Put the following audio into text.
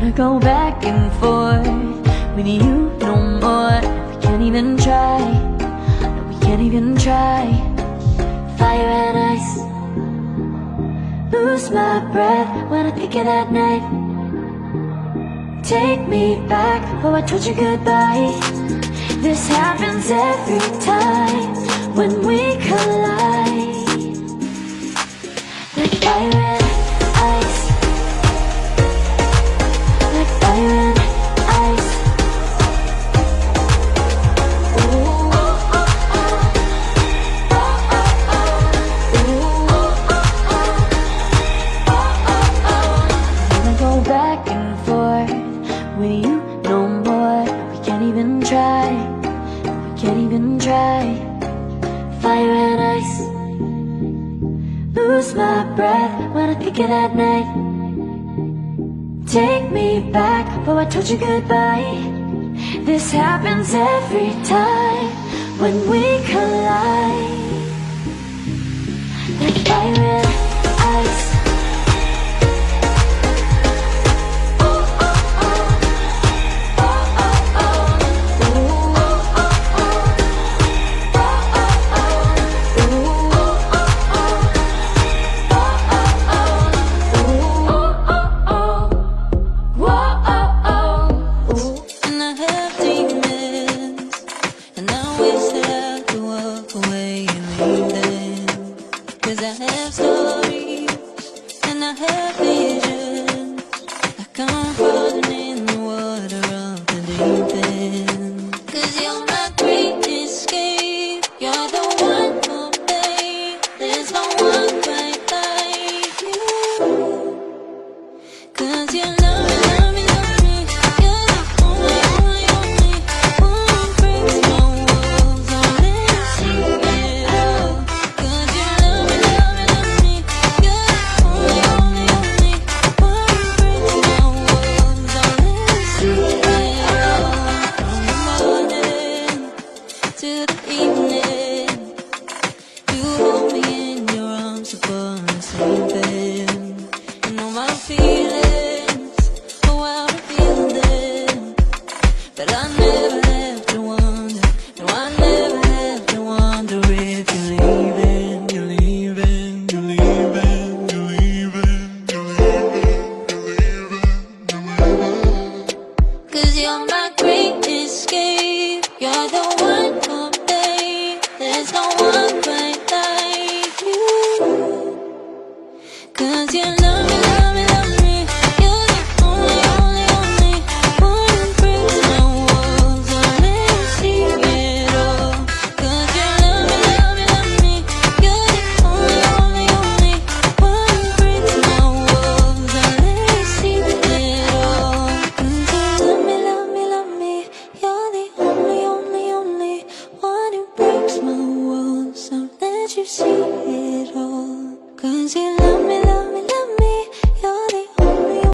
Wanna go back and forth with you no more. We can't even try, no, we can't even try. Fire and ice, lose my breath when I think of that night. Take me back, oh I told you goodbye. This happens every time when we collide. Like fire and ice, like fire and ice. Ooh, oh, oh, oh. Oh, oh, oh. Ooh, oh, oh, oh. Oh, oh, oh. Wanna go back and forth with you no more. We can't even try, we can't even try. Fire and ice, lose my breath when I think of that night. Take me back, oh I told you goodbye. This happens every time when we collide. Like fire and ice. Oh, oh, oh. Oh, oh, oh. Ooh, oh, oh, oh. Oh, oh, oh. Ooh, oh, oh, oh. And I have demons, and I wish that I could walk away and leave them. 'Cause I have stories, and I have visions. I can't